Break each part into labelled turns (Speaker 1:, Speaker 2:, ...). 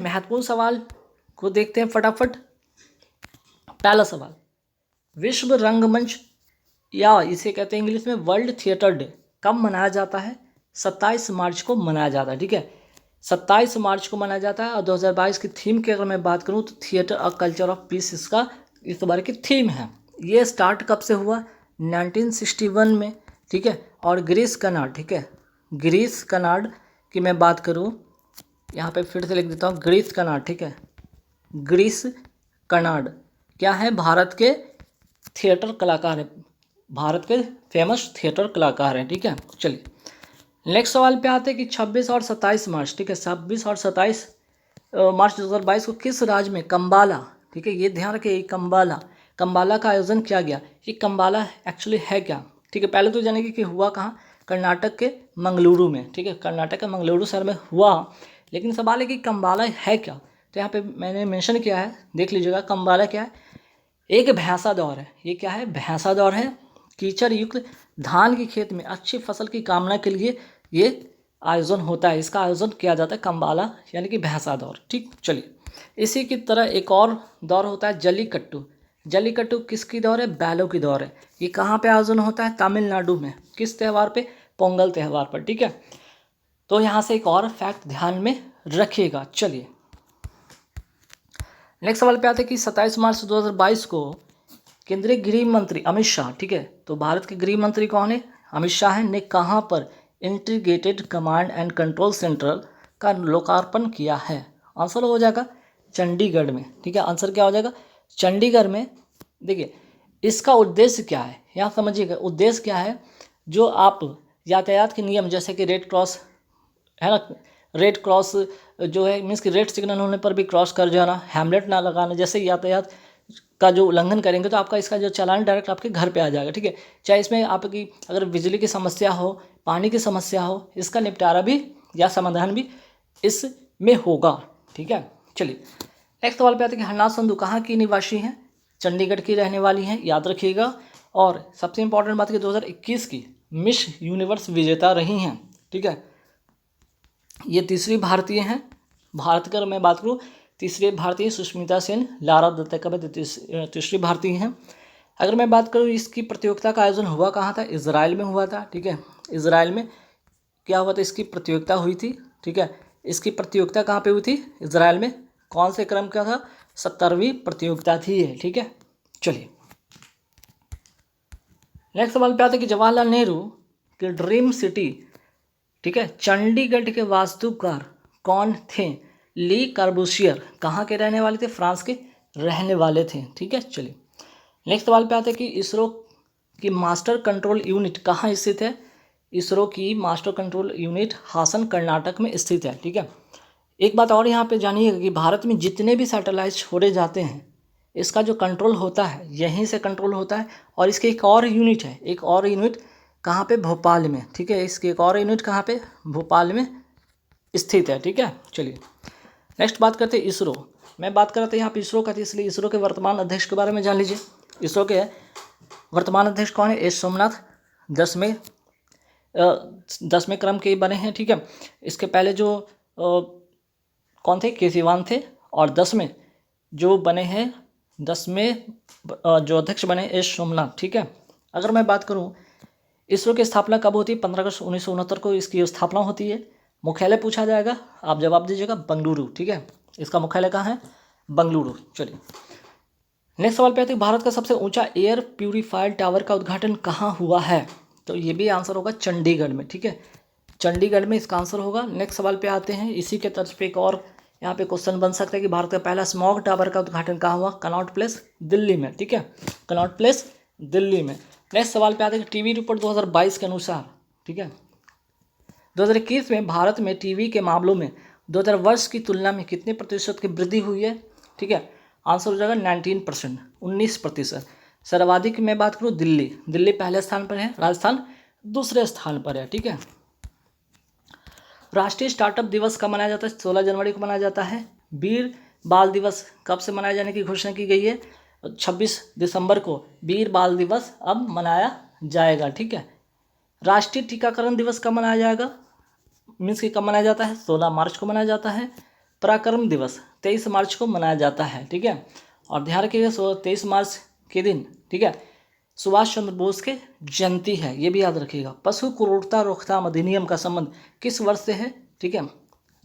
Speaker 1: महत्वपूर्ण सवाल को देखते हैं फटाफट। पहला सवाल, विश्व रंगमंच या इसे कहते हैं इंग्लिश में वर्ल्ड थिएटर डे कब मनाया जाता है? 27 मार्च को मनाया जाता है। ठीक है, 27 मार्च को मनाया जाता है। और 2022 की थीम की अगर मैं बात करूं तो theatre a culture of peace इसका इस बार की थीम है। ये स्टार्ट कब से हुआ? 1961 में। ठीक है, और ग्रीस कनाड, ठीक है, ग्रीस कनाड की मैं बात करूं, यहाँ पे फिर से लिख देता हूँ, ग्रीस कनाड। ठीक है, ग्रीस कनाड क्या है? भारत के थिएटर कलाकार हैं, भारत के फेमस थिएटर कलाकार हैं। ठीक है, चलिए नेक्स्ट सवाल पे आते हैं कि 26 और 27 मार्च, ठीक है, 26 और 27 मार्च 2022 को किस राज्य में कंबाला, ठीक है, ये ध्यान रखिए, कंबाला का आयोजन किया गया। ये कंबाला एक्चुअली है क्या? ठीक है, पहले तो जानेंगे कि हुआ कहाँ। कर्नाटक के मंगलुरु में। ठीक है, कर्नाटक के मंगलुरु शहर में हुआ। लेकिन सवाल है कि कंबाला है क्या? तो यहाँ पे मैंने मेंशन किया है, देख लीजिएगा। कंबाला क्या है? एक भैंसा दौर है। ये क्या है? भैंसा दौर है। कीचड़ युक्त धान की खेत में अच्छी फसल की कामना के लिए ये आयोजन होता है। इसका आयोजन किया जाता है कंबाला यानी कि भैंसा दौर। ठीक, चलिए इसी की तरह एक और दौर होता है जल्लीकट्टू। जल्लीकट्टू किसकी दौर है? बैलों की दौर है। ये कहाँ पे आयोजन होता है? तमिलनाडु में। किस त्यौहार पे? पोंगल त्यौहार पर। ठीक है, तो यहाँ से एक और फैक्ट ध्यान में रखिएगा। चलिए नेक्स्ट सवाल पे आते हैं कि 27 मार्च 2022 को केंद्रीय गृह मंत्री अमित शाह, ठीक है, तो भारत के गृह मंत्री कौन है? अमित शाह है, ने कहाँ पर integrated command and control centre का लोकार्पण किया है? आंसर हो जाएगा चंडीगढ़ में। ठीक है, आंसर क्या हो जाएगा? चंडीगढ़ में। देखिए इसका उद्देश्य क्या है, यहाँ समझिएगा उद्देश्य क्या है। जो आप यातायात के नियम जैसे कि रेड क्रॉस है ना, रेड क्रॉस जो है मीन्स कि रेड सिग्नल होने पर भी क्रॉस कर जाना, हेमलेट ना लगाना, जैसे यातायात का जो उल्लंघन करेंगे तो आपका इसका जो चालान डायरेक्ट आपके घर पे आ जाएगा। ठीक है, चाहे इसमें आपकी अगर बिजली की समस्या हो, पानी की समस्या हो, इसका निपटारा भी या समाधान भी इसमें होगा। ठीक है, चलिए नेक्स्ट सवाल पे आते हैं कि हरनाथ संधू कहाँ की निवासी हैं? चंडीगढ़ की रहने वाली हैं, याद रखिएगा। और सबसे इंपॉर्टेंट बात कि 2021 की मिस यूनिवर्स विजेता रही हैं। ठीक है, ये तीसरी भारतीय हैं। भारत की अगर मैं बात करूँ, तीसरी भारतीय सुष्मिता सेन, लारा दत्ता का तीसरी भारतीय हैं। अगर मैं बात करूँ इसकी प्रतियोगिता का आयोजन हुआ कहाँ था? इजराइल में हुआ था। ठीक है, इजराइल में क्या हुआ था? इसकी प्रतियोगिता हुई थी। ठीक है, इसकी प्रतियोगिता कहाँ पे हुई थी? इजराइल में। कौन से क्रम का था? 70वीं प्रतियोगिता थी ये। ठीक है, चलिए नेक्स्ट सवाल पे आते हैं कि जवाहरलाल नेहरू की ड्रीम सिटी, ठीक है, चंडीगढ़ के वास्तुकार कौन थे? ली कार्बूसियर कहाँ के रहने वाले थे? फ्रांस के रहने वाले थे। ठीक है, चलिए नेक्स्ट सवाल पे आते हैं कि इसरो की मास्टर कंट्रोल यूनिट कहाँ स्थित है? इसरो की master control unit Hassan Karnataka में स्थित है। ठीक है, एक बात और यहाँ पे जानिएगा कि भारत में जितने भी सैटेलाइट छोड़े जाते हैं इसका जो कंट्रोल होता है यहीं से कंट्रोल होता है। और इसकी एक और यूनिट है, एक और यूनिट कहाँ पे? भोपाल में। ठीक है, इसकी एक और यूनिट कहाँ पे? भोपाल में स्थित है। ठीक है, चलिए नेक्स्ट बात करते हैं इसरो। मैं बात कर रहा था यहाँ पे इसरो का, इसलिए इसरो के वर्तमान अध्यक्ष के बारे में जान लीजिए। इसरो के वर्तमान अध्यक्ष कौन है? एस सोमनाथ, 10वें क्रम के बने हैं। ठीक है, इसके पहले जो कौन थे? के सिवान थे। और 10वें जो बने हैं, 10वें जो अध्यक्ष बने एस सोमनाथ। ठीक है, अगर मैं बात करूँ इसरो की स्थापना कब होती है? 15 अगस्त 1969 को इसकी स्थापना होती है। मुख्यालय पूछा जाएगा, आप जवाब दीजिएगा बंगलुरु। ठीक है, इसका मुख्यालय कहाँ है? बंगलुरु। चलिए नेक्स्ट सवाल पे आते हैं भारत का सबसे ऊंचा एयर प्यूरीफायर टावर का उद्घाटन कहाँ हुआ है? तो ये भी आंसर होगा चंडीगढ़ में। ठीक है, चंडीगढ़ में इसका आंसर होगा। नेक्स्ट सवाल पे आते हैं, इसी के तर्ज पे एक और यहाँ पे क्वेश्चन बन सकता है कि भारत का पहला स्मॉग टावर का उद्घाटन कहाँ हुआ? कनॉट प्लेस, दिल्ली में। ठीक है, कनॉट प्लेस, दिल्ली में। नेक्स्ट सवाल पे आते हैं कि टीवी रिपोर्ट 2022 के अनुसार, ठीक है, 2021 में भारत में टीवी के मामलों में 2000 वर्ष की तुलना में कितने प्रतिशत की वृद्धि हुई है? ठीक है, आंसर हो जाएगा 19%, 19%। सर्वाधिक मैं बात करूँ दिल्ली, दिल्ली पहले स्थान पर है, राजस्थान दूसरे स्थान पर है। ठीक है, राष्ट्रीय स्टार्टअप दिवस कब मनाया जाता है? 16 जनवरी को मनाया जाता है। वीर बाल दिवस कब से मनाए जाने की घोषणा की गई है? 26 दिसंबर को वीर बाल दिवस अब मनाया जाएगा। ठीक है, राष्ट्रीय टीकाकरण दिवस कब मनाया जाएगा? मीन्स कि कब मनाया जाता है? 16 मार्च को मनाया जाता है। पराक्रम दिवस 23 मार्च को मनाया जाता है, ठीक है। और ध्यान रखिएगा 23 मार्च के दिन, ठीक है, सुभाष चंद्र बोस के जयंती है, ये भी याद रखिएगा। पशु क्रूरता रोकथाम अधिनियम का संबंध किस वर्ष से है, ठीक है,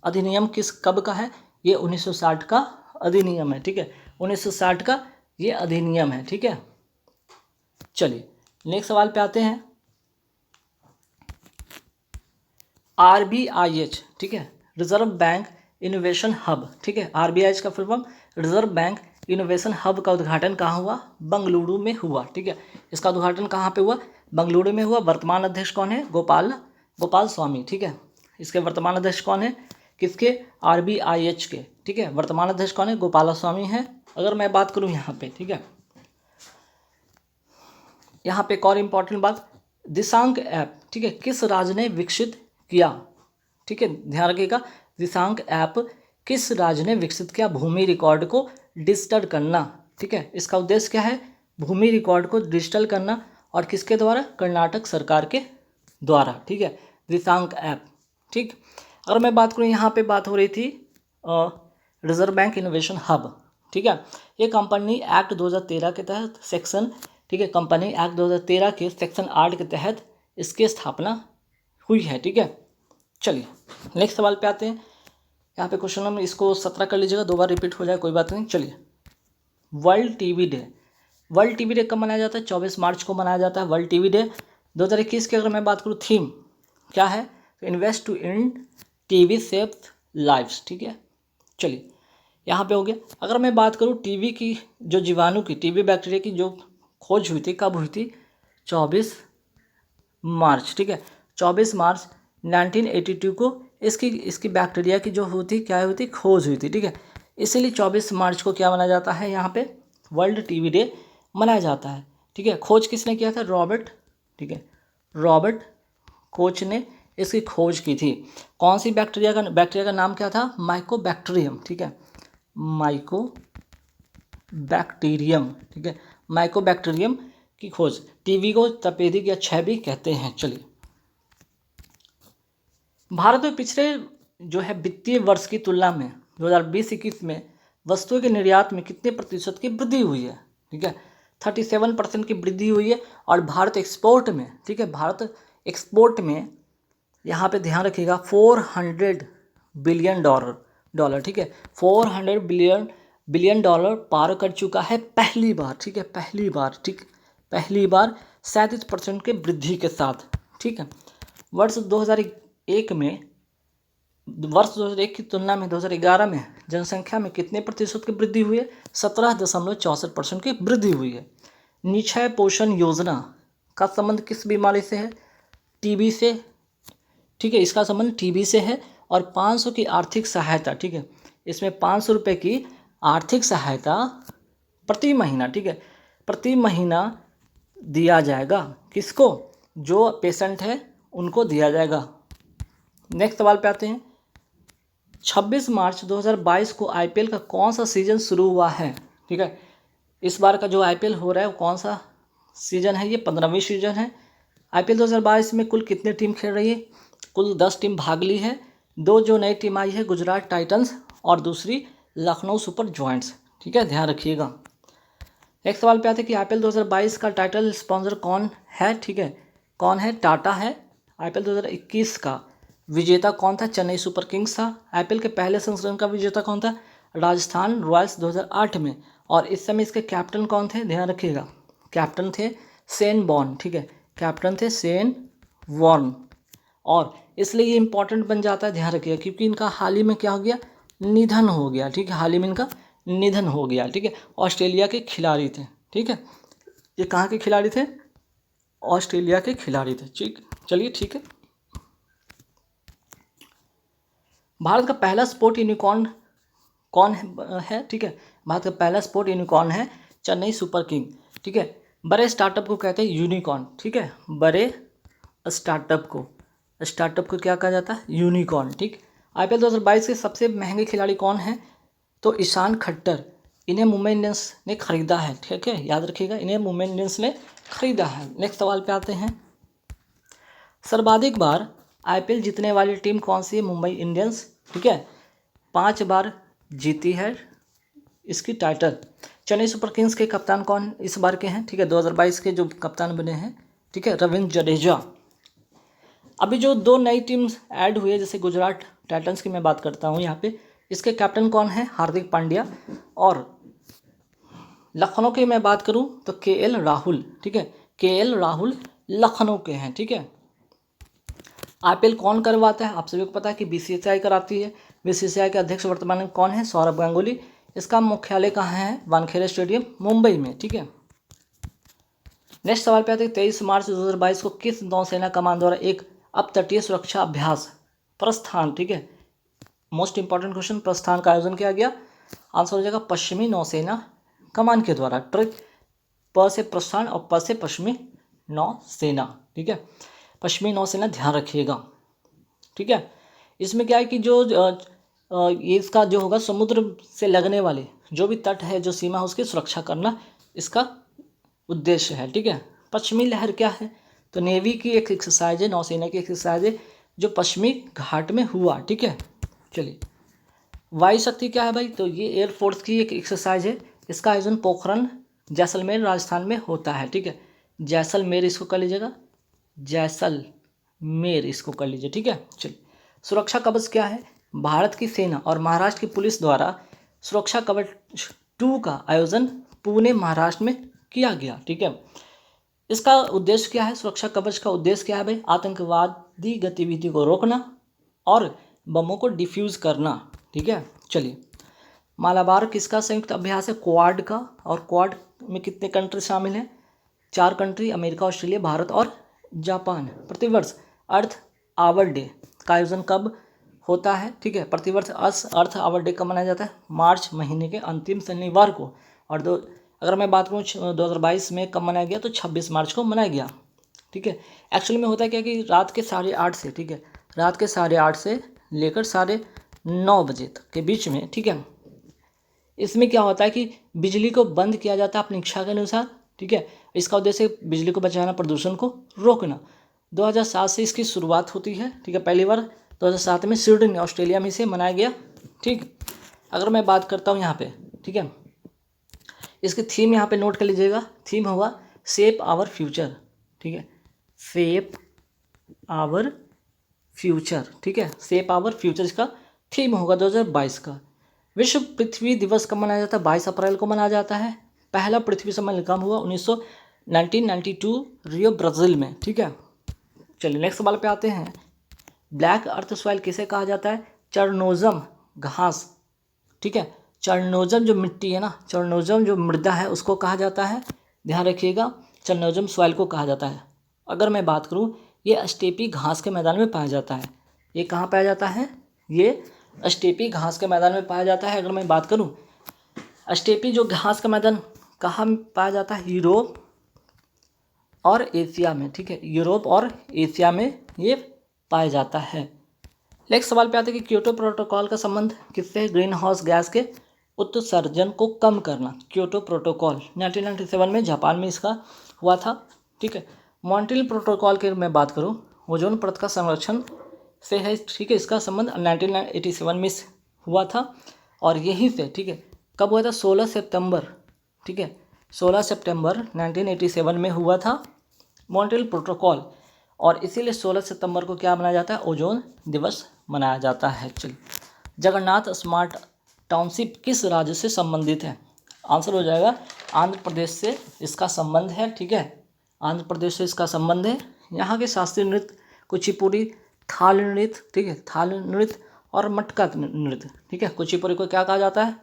Speaker 1: अधिनियम कब का है, ये 1960 का अधिनियम है, ठीक है, 1960 का ये अधिनियम है, ठीक है। चलिए नेक्स्ट सवाल पे आते हैं। RBIH, ठीक है, रिजर्व बैंक इनोवेशन हब, ठीक है, RBIH का full form reserve bank innovation hub का उद्घाटन कहाँ हुआ, बंगलुरु में हुआ, ठीक है। इसका उद्घाटन कहाँ पे हुआ, बंगलुरु में हुआ। वर्तमान अध्यक्ष कौन है, गोपाल स्वामी, ठीक है। इसके वर्तमान अध्यक्ष कौन है, किसके, RBIH के, ठीक है। वर्तमान अध्यक्ष कौन है, गोपाल स्वामी है। अगर मैं बात करूँ यहाँ पे, ठीक है, यहाँ पे एक और इम्पॉर्टेंट बात, दिशांक ऐप, ठीक है, किस राज्य ने विकसित किया, ठीक है, ध्यान रखिएगा। दिशांक ऐप किस राज्य ने विकसित किया, भूमि रिकॉर्ड को डिजिटल करना, ठीक है। इसका उद्देश्य क्या है, भूमि रिकॉर्ड को डिजिटल करना, और किसके द्वारा, कर्नाटक सरकार के द्वारा, ठीक है, दिशांक ऐप, ठीक। अगर मैं बात करूँ, यहाँ पे बात हो रही थी रिजर्व बैंक इनोवेशन हब, ठीक है। ये कंपनी एक्ट 2013 के तहत सेक्शन, ठीक है, कंपनी एक्ट 2013 के सेक्शन 8 के तहत इसकी स्थापना हुई है, ठीक है। चलिए नेक्स्ट सवाल पे आते हैं। यहाँ पे क्वेश्चन नंबर इसको 17 कर लीजिएगा, 2 बार रिपीट हो जाए कोई बात नहीं। चलिए, world TV day, world TV day कब मनाया जाता है, 24 मार्च को मनाया जाता है वर्ल्ड टीवी डे 2021 की। अगर मैं बात करूँ थीम क्या है, तो invest to in TV saves lives, ठीक है। चलिए यहाँ पे हो गया। अगर मैं बात करूँ टीवी की जो जीवाणु की, टीवी बैक्टीरिया की जो खोज हुई थी, कब हुई थी, 24 मार्च, ठीक है, 24 मार्च 1982 को इसकी बैक्टीरिया की जो होती क्या हुई थी, खोज हुई थी, ठीक है। इसीलिए 24 मार्च को क्या मनाया जाता है, यहाँ पे वर्ल्ड टीवी डे मनाया जाता है, ठीक है। खोज किसने किया था, रॉबर्ट, ठीक है, रॉबर्ट कोच ने इसकी खोज की थी। कौन सी बैक्टीरिया का नाम क्या था, माइकोबैक्टीरियम, ठीक है, माइकोबैक्टीरियम, ठीक है, माइकोबैक्टीरियम की खोज। टीवी को तपेदिक या क्षय भी कहते हैं। चलिए, भारत में पिछले जो है वित्तीय वर्ष की तुलना में 2020-21 में वस्तुओं के निर्यात में कितने प्रतिशत की वृद्धि हुई है, ठीक है, 37% की वृद्धि हुई है। और भारत एक्सपोर्ट में, ठीक है, भारत एक्सपोर्ट में यहाँ पे ध्यान रखिएगा 400 बिलियन डॉलर, ठीक है, 400 बिलियन डॉलर पार कर चुका है पहली बार, ठीक है, पहली बार, ठीक, पहली बार 37% के वृद्धि के साथ, ठीक है। वर्ष 2001 की तुलना में 2011 में जनसंख्या में कितने प्रतिशत की वृद्धि हुई है, 17.64% की वृद्धि हुई है। निक्षय पोषण योजना का संबंध किस बीमारी से है, टीबी से, ठीक है, इसका संबंध टीबी से है। और 500 की आर्थिक सहायता, ठीक है, इसमें 500 रुपये की आर्थिक सहायता प्रति महीना, ठीक है, प्रति महीना दिया जाएगा, किसको, जो पेशेंट है उनको दिया जाएगा। नेक्स्ट सवाल पे आते हैं। 26 मार्च 2022 को IPL का कौन सा सीजन शुरू हुआ है, ठीक है। इस बार का जो IPL हो रहा है वो कौन सा सीजन है, ये 15वीं सीजन है। IPL 2022 में कुल कितने टीम खेल रही है, कुल 10 टीम भाग ली है। 2 जो नई टीम आई है, गुजरात टाइटंस और दूसरी लखनऊ सुपर जॉइंट्स, ठीक है, ध्यान रखिएगा। नेक्स्ट सवाल पे आते हैं कि IPL 2022 का टाइटल स्पॉन्सर कौन है, ठीक है, कौन है, टाटा है। IPL 2021 का विजेता कौन था, चेन्नई सुपर किंग्स था। IPL के पहले संस्करण का विजेता कौन था, राजस्थान रॉयल्स 2008 में। और इस समय इसके कैप्टन कौन थे, ध्यान रखिएगा, कैप्टन थे शेन वॉर्न, ठीक है, कैप्टन थे शेन वॉर्न। और इसलिए ये इंपॉर्टेंट बन जाता है, ध्यान रखिएगा, क्योंकि इनका हाल ही में क्या हो गया, निधन हो गया, ठीक है, हाल ही में इनका निधन हो गया, ठीक है। ऑस्ट्रेलिया के खिलाड़ी थे, ठीक है, ये कहाँ के खिलाड़ी थे, ऑस्ट्रेलिया के खिलाड़ी थे, ठीक। चलिए ठीक है। भारत का पहला स्पोर्ट यूनिकॉर्न कौन है, ठीक है, भारत का पहला स्पोर्ट यूनिकॉर्न है चेन्नई सुपर किंग, ठीक है। बड़े स्टार्टअप को कहते हैं यूनिकॉर्न, ठीक है, बड़े स्टार्टअप को क्या कहा जाता है, यूनिकॉर्न, ठीक। IPL 2022 के सबसे महंगे खिलाड़ी कौन हैं, तो ईशान खट्टर, इन्हें मुंबई इंडियंस ने खरीदा है, ठीक है, याद रखिएगा, इन्हें मुंबई इंडियंस ने खरीदा है। नेक्स्ट सवाल पे आते हैं। सर्वाधिक बार IPL जीतने वाली टीम कौन सी है, मुंबई इंडियंस, ठीक है। 5 बार जीती है इसकी टाइटल। चेन्नई सुपर किंग्स के कप्तान कौन इस बार के हैं, ठीक है, 2022 के जो कप्तान बने हैं, ठीक है, रविंद्र जडेजा। अभी जो 2 नई टीम्स ऐड हुई है, जैसे गुजरात टाइटंस की मैं बात करता हूँ यहाँ पे, इसके कैप्टन कौन है, हार्दिक पांड्या। और लखनऊ की मैं बात करूँ तो केएल राहुल, ठीक है, केएल राहुल लखनऊ के हैं, ठीक है। आईपीएल कौन करवाता है, आप सभी को पता है कि बीसीसीआई कराती है। बीसीसीआई के अध्यक्ष वर्तमान में कौन है, सौरभ गांगुली। इसका मुख्यालय कहाँ है, वानखेड़े स्टेडियम मुंबई में, ठीक है। नेक्स्ट सवाल पे आते हैं, 23 मार्च 2022 को किस नौसेना कमान द्वारा एक अपतटीय सुरक्षा अभ्यास प्रस्थान, ठीक है, मोस्ट इंपॉर्टेंट क्वेश्चन, प्रस्थान का आयोजन किया गया। आंसर हो जाएगा पश्चिमी नौसेना कमान के द्वारा। ट्रिक, प से प्रस्थान और प से पश्चिमी नौसेना, ठीक है, पश्चिमी नौसेना ध्यान रखिएगा, ठीक है। इसमें क्या है कि जो ये इसका जो होगा समुद्र से लगने वाले जो भी तट है, जो सीमा है, उसकी सुरक्षा करना इसका उद्देश्य है, ठीक है। पश्चिमी लहर क्या है, तो नेवी की एक एक्सरसाइज है, नौसेना की एक्सरसाइज है जो पश्चिमी घाट में हुआ, ठीक है। चलिए, वायु शक्ति क्या है भाई, तो ये एयरफोर्स की एक एक्सरसाइज है। इसका आयोजन पोखरण जैसलमेर राजस्थान में होता है, ठीक है। जैसलमेर इसको कर लीजिएगा, जैसलमेर इसको कर लीजिए, ठीक है। चलिए, सुरक्षा कवच क्या है, भारत की सेना और महाराष्ट्र की पुलिस द्वारा सुरक्षा कवच 2 का आयोजन पुणे महाराष्ट्र में किया गया, ठीक है। इसका उद्देश्य क्या है, सुरक्षा कवच का उद्देश्य क्या है भाई, आतंकवादी गतिविधि को रोकना और बमों को डिफ्यूज़ करना, ठीक है। चलिए, मालाबार किसका संयुक्त अभ्यास है, क्वाड का। और क्वाड में कितने कंट्री शामिल हैं, 4 कंट्री, अमेरिका, ऑस्ट्रेलिया, भारत और जापान। प्रतिवर्ष अर्थ आवर डे का आयोजन कब होता है, ठीक है। प्रतिवर्ष अर्थ आवर डे कब मनाया जाता है, मार्च महीने के अंतिम शनिवार को। और अगर मैं बात करूँ 2022 में कब मनाया गया, तो 26 मार्च को मनाया गया, ठीक है। एक्चुअली में होता है क्या कि रात के 8:30 से, ठीक है, रात के 8:30 से लेकर 9:30 बजे तक के बीच में, ठीक है। इसमें क्या होता है कि बिजली को बंद किया जाता है अपनी इच्छा के अनुसार, ठीक है। इसका उद्देश्य बिजली को बचाना, प्रदूषण को रोकना। 2007 से इसकी शुरुआत होती है, ठीक है। पहली बार 2007 में सिडनी ऑस्ट्रेलिया में इसे मनाया गया, ठीक। अगर मैं बात करता हूँ यहाँ पे, ठीक है, इसकी थीम यहाँ पे नोट कर लीजिएगा। थीम होगा शेप आवर फ्यूचर, ठीक है, शेप आवर फ्यूचर, ठीक है, शेप आवर फ्यूचर इसका थीम होगा 2022 का। विश्व पृथ्वी दिवस कब मनाया जाता है, 22 अप्रैल को मनाया जाता है। पहला पृथ्वी सम्मेलन कब हुआ, 1992 रियो ब्राज़ील में, ठीक है। चलिए, नेक्स्ट सवाल पे आते हैं। ब्लैक अर्थ सॉइल किसे कहा जाता है, चरनोजम घास, ठीक है। चरनोजम जो मिट्टी है ना, चरनोजम जो मृदा है, उसको कहा जाता है, ध्यान रखिएगा, चरनोजम सॉइल को कहा जाता है। अगर मैं बात करूँ, ये स्टेपी घास के मैदान में पाया जाता है। ये कहाँ पाया जाता है, ये स्टेपी घास के मैदान में पाया जाता है। अगर मैं बात करूँ, स्टेपी जो घास का मैदान कहाँ पाया जाता है, यूरोप और एशिया में, ठीक है, यूरोप और एशिया में ये पाया जाता है। नेक्स्ट सवाल पे आते हैं कि क्योटो प्रोटोकॉल का संबंध किससे है, ग्रीन हाउस गैस के उत्सर्जन को कम करना। क्योटो प्रोटोकॉल 1997 में जापान में इसका हुआ था, ठीक है। मॉन्ट्रियल प्रोटोकॉल की मैं बात करूँ, ओजोन परत का संरक्षण से है, ठीक है। इसका संबंध 1987 में हुआ था और यहीं से, ठीक है, कब हुआ था, 16 सितंबर, ठीक है, 16 सितंबर 1987 में हुआ था मॉन्ट्रियल प्रोटोकॉल। और इसीलिए 16 सितंबर को क्या मनाया जाता है, ओजोन दिवस मनाया जाता है। चलिए, जगन्नाथ स्मार्ट टाउनशिप किस राज्य से संबंधित है, आंसर हो जाएगा आंध्र प्रदेश से इसका संबंध है, ठीक है, आंध्र प्रदेश से इसका संबंध है। यहाँ के शास्त्रीय नृत्य कुचिपुड़ी, थाल नृत्य, ठीक है, थाल नृत्य और मटका नृत्य, ठीक है। कुचिपुड़ी को क्या कहा जाता है,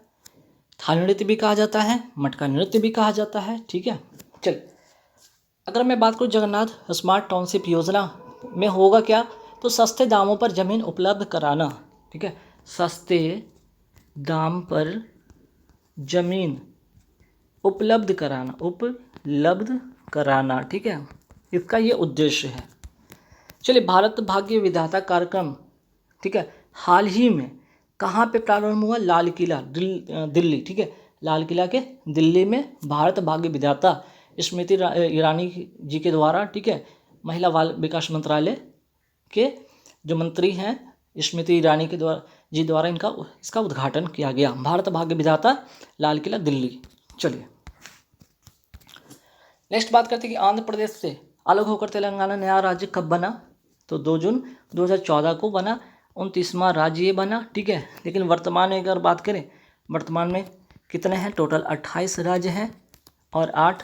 Speaker 1: थाल नृत्य भी कहा जाता है, मटका नृत्य भी कहा जाता है, ठीक है। चलिए, अगर मैं बात करूँ जगन्नाथ स्मार्ट टाउनशिप योजना में होगा क्या, तो सस्ते दामों पर ज़मीन उपलब्ध कराना, ठीक है, सस्ते दाम पर ज़मीन उपलब्ध कराना, ठीक है, इसका ये उद्देश्य है। चलिए, भारत भाग्य विधाता कार्यक्रम, ठीक है, हाल ही में कहाँ पे प्रारंभ हुआ, लाल किला दिल्ली, ठीक है, लाल किला के दिल्ली में भारत भाग्य विधाता स्मृति ईरानी जी के द्वारा, ठीक है, महिला बाल विकास मंत्रालय के जो मंत्री हैं स्मृति ईरानी के द्वारा जी द्वारा इसका उद्घाटन किया गया। भारत भाग्य विधाता लाल किला दिल्ली। चलिए नेक्स्ट बात करते हैं कि आंध्र प्रदेश से अलग होकर तेलंगाना नया राज्य कब बना। तो 2 जून 2014 को बना, 29वां राज्य ये बना। ठीक है, लेकिन वर्तमान में अगर बात करें, वर्तमान में कितने हैं, टोटल 28 राज्य हैं और 8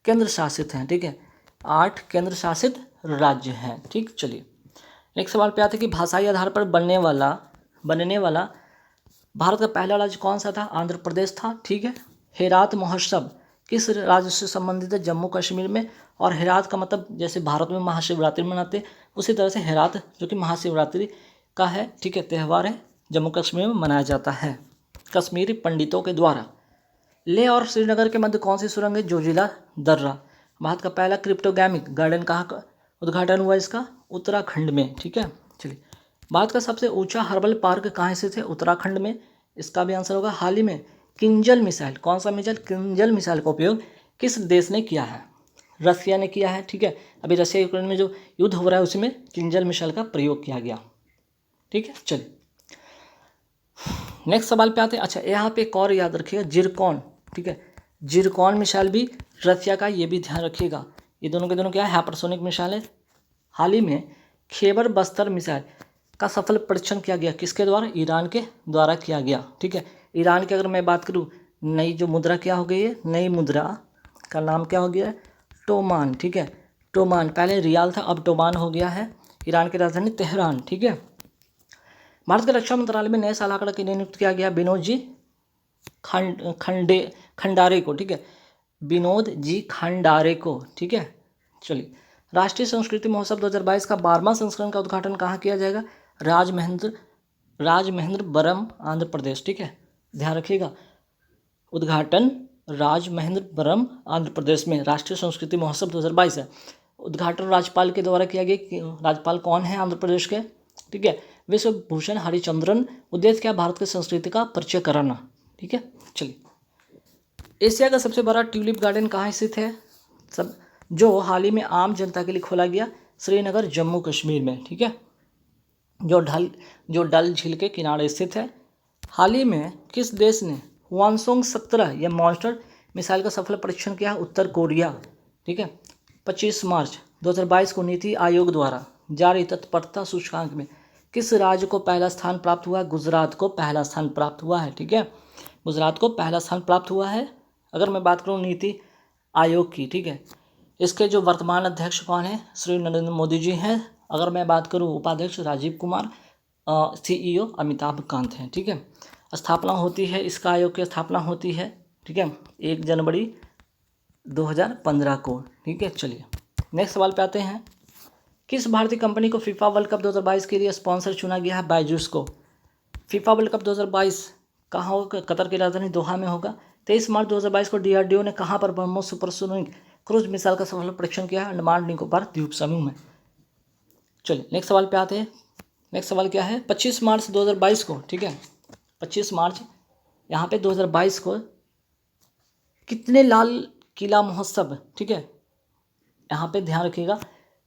Speaker 1: केंद्र शासित हैं। ठीक है, 8 केंद्र शासित राज्य हैं। ठीक, चलिए नेक्स्ट सवाल पे आते हैं कि भाषाई आधार पर बनने वाला भारत का पहला राज्य कौन सा था। आंध्र प्रदेश था। ठीक है, हेरात महोत्सव किस राज्य से संबंधित है, जम्मू कश्मीर में। और हेरात का मतलब जैसे भारत में महाशिवरात्रि मनाते हैं, उसी तरह से हेरात जो कि महाशिवरात्रि का है, ठीक है, त्यौहार है, जम्मू कश्मीर में मनाया जाता है कश्मीरी पंडितों के द्वारा। लेह और श्रीनगर के मध्य कौन सी सुरंग है, जोजिला दर्रा। भारत का पहला क्रिप्टोगैमिक गार्डन कहाँ का उद्घाटन हुआ, इसका उत्तराखंड में। ठीक है, चलिए भारत का सबसे ऊंचा हर्बल पार्क कहाँ स्थित है, उत्तराखंड में। इसका भी आंसर होगा हाल ही में किंजल मिसाइल, कौन सा मिसाइल, किंजल मिसाइल का उपयोग किस देश ने किया है, रसिया ने किया है। ठीक है, अभी रसिया यूक्रेन में जो युद्ध हो रहा है उसमें किंजल मिसाइल का प्रयोग किया गया। ठीक है, चलिए नेक्स्ट सवाल पे आते हैं। अच्छा, यहाँ पे एक और याद रखिएगा, जिरकॉन। ठीक है, जिरकॉन मिसाइल भी रसिया का, ये भी ध्यान रखिएगा। ये दोनों के दोनों क्या है, हाइपरसोनिक मिसाइल है। हाल ही में खैबर बस्तर मिसाइल का सफल परीक्षण किया गया, किसके द्वारा, ईरान के द्वारा किया गया। ठीक है, ईरान की अगर मैं बात करूँ, नई जो मुद्रा क्या हो गई है, नई मुद्रा का नाम क्या हो गया है, टोमान। ठीक है, टोमान, पहले रियाल था, अब टोमान हो गया है। ईरान की राजधानी तेहरान। ठीक है, भारत के रक्षा मंत्रालय में नए सलाहकार के लिए नियुक्त किया गया विनोद जी खंडारे को। ठीक है, विनोद जी खंडारे को। ठीक है, चलिए राष्ट्रीय संस्कृति महोत्सव 2022 का 12वां संस्करण का उद्घाटन कहाँ किया जाएगा, राजमहेंद्रवरम आंध्र प्रदेश। ठीक है, ध्यान रखिएगा, उद्घाटन राजमहेंद्रवरम आंध्र प्रदेश में राष्ट्रीय संस्कृति महोत्सव 2022 है। उद्घाटन राज्यपाल के द्वारा किया गया। राज्यपाल कौन है आंध्र प्रदेश के, ठीक है, विश्वभूषण हरिचंद्रन। उद्देश्य क्या, भारत की संस्कृति का परिचय कराना। ठीक है, चलिए एशिया का सबसे बड़ा ट्यूलिप गार्डन कहाँ स्थित है, सब जो हाल ही में आम जनता के लिए खोला गया, श्रीनगर जम्मू कश्मीर में। ठीक है, जो डल झील के किनारे स्थित है। हाल ही में किस देश ने वानसोंग 17 या मॉन्स्टर मिसाइल का सफल परीक्षण किया, उत्तर कोरिया। ठीक है, 25 मार्च 2022 को नीति आयोग द्वारा जारी तत्परता सूचकांक में किस राज्य को पहला स्थान प्राप्त हुआ है, गुजरात को पहला स्थान प्राप्त हुआ है। ठीक है, गुजरात को पहला स्थान प्राप्त हुआ है। अगर मैं बात करूँ नीति आयोग की, ठीक है, इसके जो वर्तमान अध्यक्ष कौन है, श्री नरेंद्र मोदी जी हैं। अगर मैं बात करूँ उपाध्यक्ष राजीव कुमार, CEO अमिताभ कांत हैं। ठीक है, स्थापना होती है, इसका आयोग की स्थापना होती है, ठीक है, 1 जनवरी 2015 को। ठीक है, चलिए नेक्स्ट सवाल पे आते हैं। किस भारतीय कंपनी को फीफा वर्ल्ड कप 2022 के लिए स्पॉन्सर चुना गया है, बायजूस को। फीफा वर्ल्ड कप 2022 कहाँ होगा, कतर की राजधानी दोहा में होगा। 23 मार्च 2022 को DRDO ने कहाँ पर ब्रह्मोस सुपरसोनिक क्रूज मिसाइल का सफल परीक्षण किया है, अंडमान निकोबार द्वीप समूह में। चलिए नेक्स्ट सवाल पे आते हैं। नेक्स्ट सवाल क्या है, 25 मार्च 2022 को, ठीक है, 25 मार्च यहाँ पे 2022 को कितने लाल किला महोत्सव, ठीक है, यहाँ पे ध्यान रखिएगा,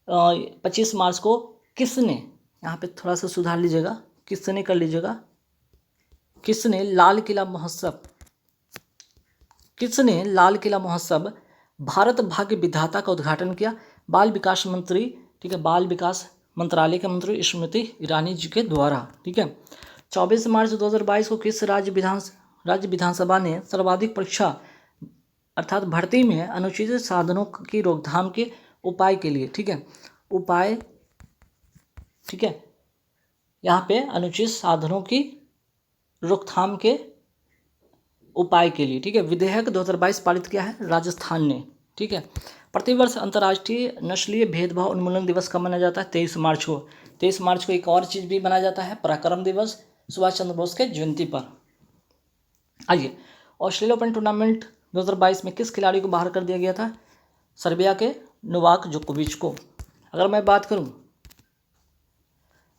Speaker 1: 25 मार्च को किसने, यहाँ पे थोड़ा सा सुधार लीजिएगा, किसने कर लीजिएगा, किसने लाल किला महोत्सव भारत भाग्य विधाता का उद्घाटन किया, बाल विकास मंत्री, ठीक है, बाल विकास मंत्रालय के मंत्री स्मृति ईरानी जी के द्वारा। ठीक है, 24 मार्च 2022 को किस राज्य विधानसभा ने सर्वाधिक परीक्षा अर्थात भर्ती में अनुचित साधनों की रोकथाम के उपाय के लिए, ठीक है, उपाय, ठीक है, यहाँ पे अनुचित साधनों की रोकथाम के उपाय के लिए, ठीक है, विधेयक 2022 पारित किया है राजस्थान ने। ठीक है, प्रतिवर्ष अंतर्राष्ट्रीय नस्लीय भेदभाव उन्मूलन दिवस कब मनाया जाता है, 23 मार्च को। 23 मार्च को एक और चीज़ भी मनाया जाता है, पराक्रम दिवस, सुभाष चंद्र बोस के जयंती पर। आइए, ऑस्ट्रेलिया ओपन टूर्नामेंट 2022 में किस खिलाड़ी को बाहर कर दिया गया था, सर्बिया के नोवाक जोकोविच को। अगर मैं बात करूं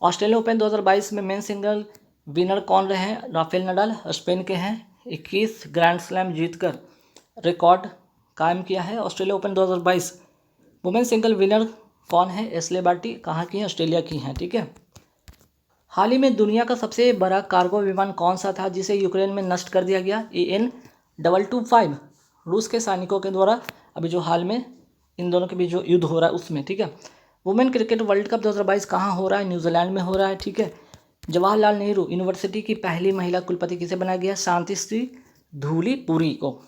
Speaker 1: ऑस्ट्रेलिया ओपन 2022 में मेन सिंगल विनर कौन रहे हैं, राफेल नडाल स्पेन के हैं, 21 ग्रैंड स्लैम जीतकर रिकॉर्ड कायम किया है Australia open 2022। Women single winner कौन है, एस्ले बार्टी, कहाँ की हैं, ऑस्ट्रेलिया की हैं। ठीक है, हाल ही में दुनिया का सबसे बड़ा कार्गो विमान कौन सा था जिसे यूक्रेन में नष्ट कर दिया गया? AN-225 रूस के सैनिकों के द्वारा अभी जो हाल में इन दोनों के बीच जो युद्ध हो रहा है उसमें, ठीक है। वुमेन क्रिकेट वर्ल्ड कप 2022 कहाँ हो रहा है? न्यूजीलैंड में हो रहा है, ठीक है। जवाहरलाल नेहरू यूनिवर्सिटी की पहली महिला कुलपति किसे बनाया गया? शांति श्री धूलीपुरी को।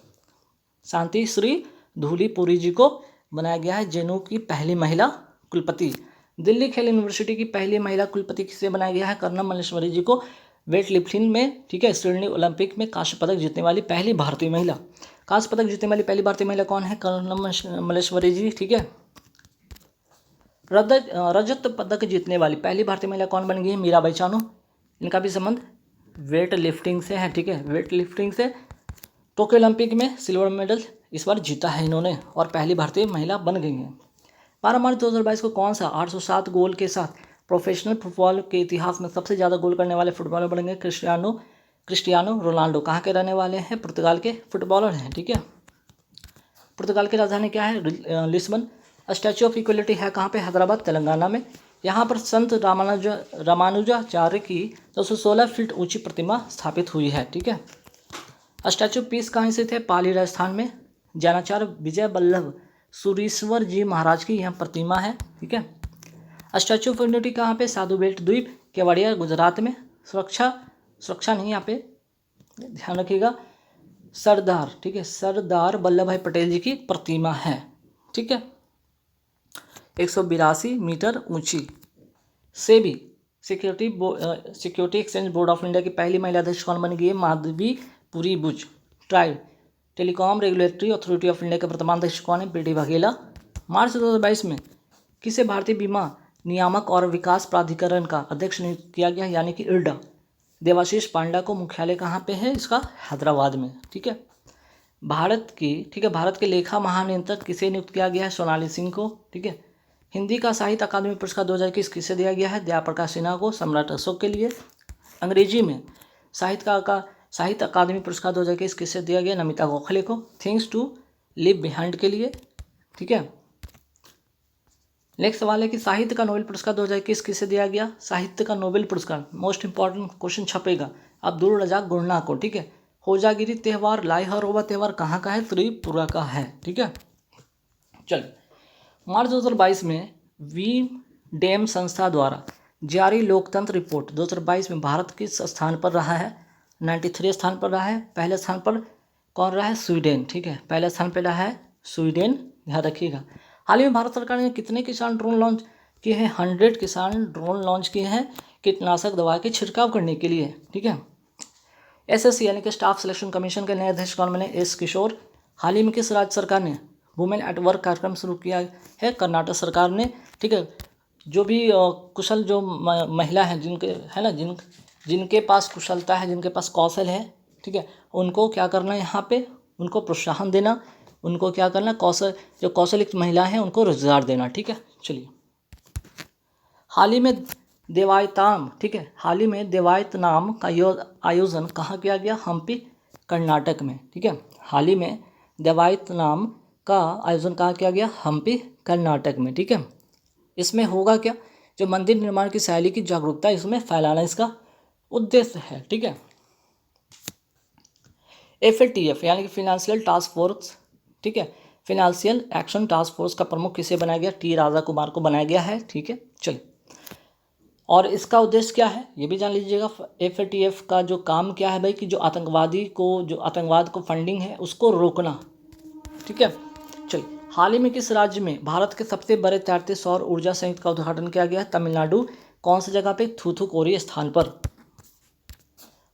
Speaker 1: शांति श्री धूलीपुरी जी को बनाया गया है जेएनयू की पहली महिला कुलपति। दिल्ली खेल यूनिवर्सिटी की पहली महिला कुलपति किसे बनाया गया है? कर्नम मल्लेश्वरी जी को। वेट लिफ्टिंग में, ठीक है, सिडनी ओलंपिक में कांस्य पदक जीतने वाली पहली भारतीय महिला। कांस्य पदक जीतने वाली पहली भारतीय महिला कौन है? कर्नम मल्लेश्वरी जी, ठीक है। रजत पदक जीतने वाली पहली भारतीय महिला कौन बन गई है? मीराबाई चानू। इनका भी संबंध वेट लिफ्टिंग से है, ठीक है, वेट लिफ्टिंग से। टोक्यो ओलंपिक में सिल्वर मेडल इस बार जीता है इन्होंने और पहली भारतीय महिला बन गई हैं। 12 मार्च 2022 को कौन सा 807 गोल के साथ प्रोफेशनल फुटबॉल के इतिहास में सबसे ज़्यादा गोल करने वाले फुटबॉलर बन गए? Cristiano Ronaldo. कहाँ के रहने वाले हैं? पुर्तगाल के फुटबॉलर हैं, ठीक है। पुर्तगाल की राजधानी क्या है? लिस्बन। स्टैच्यू ऑफ इक्वलिटी है कहाँ पे? हैदराबाद, तेलंगाना में। यहाँ पर संत रामानुजाचार्य की 216 फीट ऊंची प्रतिमा स्थापित हुई है, ठीक है। स्टैच्यू ऑफ पीस कहाँ स्थित है? पाली, राजस्थान में। जैनाचार्य विजय वल्लभ सुरीश्वर जी महाराज की यह प्रतिमा है, ठीक है। स्टैच्यू ऑफ यूनिटी कहाँ पे? साधु बेल्ट द्वीप, केवड़िया, गुजरात में। सुरक्षा नहीं, यहाँ पे ध्यान रखिएगा, सरदार, ठीक है, सरदार वल्लभ भाई पटेल जी की प्रतिमा है, ठीक है। 182 मीटर ऊंची। SEBI security exchange board of India की पहली महिला अध्यक्ष कौन बन गई है? Madhabi Puri Buch. TRAI telecom regulatory authority of India के वर्तमान अध्यक्ष कौन है? बीडी वाघेला। मार्च 2022 में किसे भारतीय बीमा नियामक और विकास प्राधिकरण का अध्यक्ष नियुक्त किया गया, यानी कि इरडा? देवाशीष पांडा को। मुख्यालय कहाँ पे है इसका? हैदराबाद में, ठीक है। भारत के लेखा महानियंत्रक किसे नियुक्त किया गया है? सोनाली सिंह को, ठीक है। हिंदी का साहित्य अकादमी पुरस्कार 2021 किसे दिया गया है? दयाप्रकाश सिन्हा को, सम्राट अशोक के लिए। अंग्रेजी में साहित्य अकादमी पुरस्कार 2021 किसे दिया गया? नमिता गोखले को, थिंग्स टू लिव बिहाइंड के लिए, ठीक है। नेक्स्ट सवाल है कि साहित्य का नोबेल पुरस्कार 2021 किसे दिया गया? साहित्य का नोबेल पुरस्कार, मोस्ट इंपॉर्टेंट क्वेश्चन छपेगा, अब्दुल रजाक गुरना को, ठीक है। होजागिरी त्यौहार, लाइहरोबा त्यौहार कहाँ का है? त्रिपुरा का है, ठीक है। चलिए, मार्च 2022 में वी डैम संस्था द्वारा जारी लोकतंत्र रिपोर्ट 2022 में भारत किस स्थान पर रहा है? 93 स्थान पर रहा है। पहले स्थान पर कौन रहा है? स्वीडन, ठीक है, पहले स्थान पर रहा है स्वीडन, ध्यान रखिएगा। हाल ही में भारत सरकार ने कितने किसान ड्रोन लॉन्च किए हैं? 100 किसान ड्रोन लॉन्च किए हैं कीटनाशक दवा के छिड़काव करने के लिए, ठीक है। SSC यानी कि स्टाफ सिलेक्शन कमीशन के नए अध्यक्ष कौन बने? एस किशोर। हाल ही में किस राज्य सरकार ने वुमेन एट वर्क कार्यक्रम शुरू किया है? कर्नाटक सरकार ने, ठीक है। जो भी कुशल जो महिला हैं, जिनके है ना जिनके पास कुशलता है, जिनके पास कौशल है, ठीक है, उनको क्या करना है? यहाँ पे उनको प्रोत्साहन देना, उनको क्या करना? जो कौशलयुक्त महिला हैं उनको रोजगार देना, ठीक है। चलिए, हाल ही में देवायताम, ठीक है, हाल ही में देवायतनाम का आयोजन कहाँ किया गया? हम्पी, कर्नाटक में, ठीक है। हाल ही में देवायतनाम का आयोजन कहाँ किया गया? हम्पी, कर्नाटक में, ठीक है। इसमें होगा क्या? जो मंदिर निर्माण की शैली की जागरूकता इसमें फैलाना इसका उद्देश्य है, ठीक है। FATF यानी कि फिनेंशियल टास्क फोर्स, ठीक है, फिनेंशियल एक्शन टास्क फोर्स का प्रमुख किसे बनाया गया? T राजा कुमार को बनाया गया है, ठीक है। चलिए, और इसका उद्देश्य क्या है ये भी जान लीजिएगा। FATF का जो काम क्या है भाई, कि जो आतंकवाद को फंडिंग है उसको रोकना, ठीक है। चलिए, हाल ही में किस राज्य में भारत के सबसे बड़े तैरते सौर ऊर्जा संयंत्र का उद्घाटन किया गया है? तमिलनाडु। कौन सी जगह पे? थूथुकुडी स्थान पर।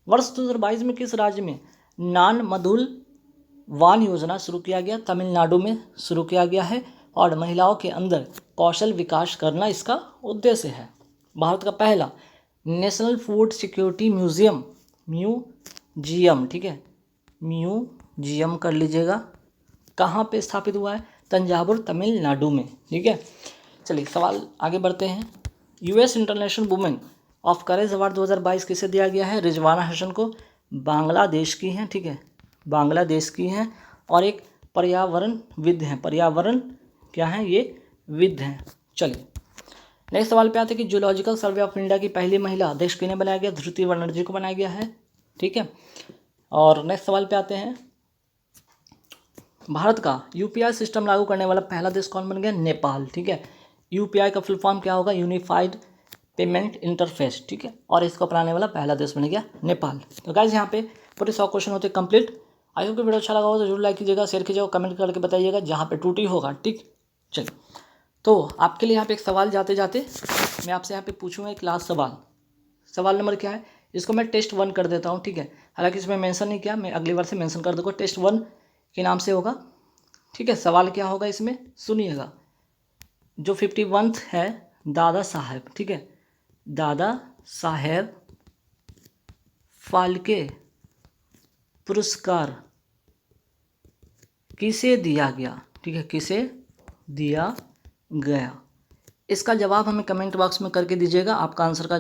Speaker 1: वर्ष 2022 में किस राज्य में नान मधुल वान योजना शुरू किया गया? तमिलनाडु में शुरू किया गया है और महिलाओं के अंदर कौशल विकास करना इसका उद्देश्य है। भारत का पहला नेशनल फूड सिक्योरिटी म्यूजियम, ठीक है, म्यूजियम कर लीजिएगा, कहाँ पे स्थापित हुआ है? तंजावुर, तमिलनाडु में, ठीक है। चलिए, सवाल आगे बढ़ते हैं। US international women of courage award 2022 किसे दिया गया है? रिजवाना हसन को, बांग्लादेश की हैं, ठीक है, बांग्लादेश की हैं, और एक पर्यावरणविद हैं, पर्यावरण क्या हैं ये? विद हैं। चलिए, नेक्स्ट सवाल पे आते हैं कि जूलॉजिकल सर्वे ऑफ इंडिया की पहली महिला अध्यक्ष किन्हें बनाया गया? धृति बनर्जी को बनाया गया है। ठीक है, और नेक्स्ट सवाल पे आते हैं, भारत का यूपीआई सिस्टम लागू करने वाला पहला देश कौन बन गया? नेपाल। ठीक है, यूपीआई का फुल फॉर्म क्या होगा? Unified payment interface. ठीक है, और इसको अपनाने वाला पहला देश बन गया नेपाल। तो गाइस यहाँ पे पूरे 100 क्वेश्चन होते कंप्लीट। आई होप कि वीडियो अच्छा लगा हो तो जरूर लाइक कीजिएगा, शेयर कीजिएगा, कमेंट करके बताइएगा जहाँ पे त्रुटि होगा। ठीक, चलिए, तो आपके लिए यहाँ पे एक सवाल जाते जाते मैं आपसे यहाँ पे पूछूंगा एक लास्ट सवाल। सवाल नंबर क्या है, इसको मैं टेस्ट 1 कर देता हूँ। ठीक है, हालांकि इसमें मेंशन नहीं किया, मैं अगली बार से मेंशन कर दूँगा, टेस्ट 1 के नाम से होगा। ठीक है, सवाल क्या होगा इसमें सुनिएगा। जो 51 है दादा साहेब, ठीक है, दादा साहेब फाल्के पुरस्कार किसे दिया गया? ठीक है, किसे दिया गया? इसका जवाब हमें कमेंट बॉक्स में करके दीजिएगा। आपका आंसर का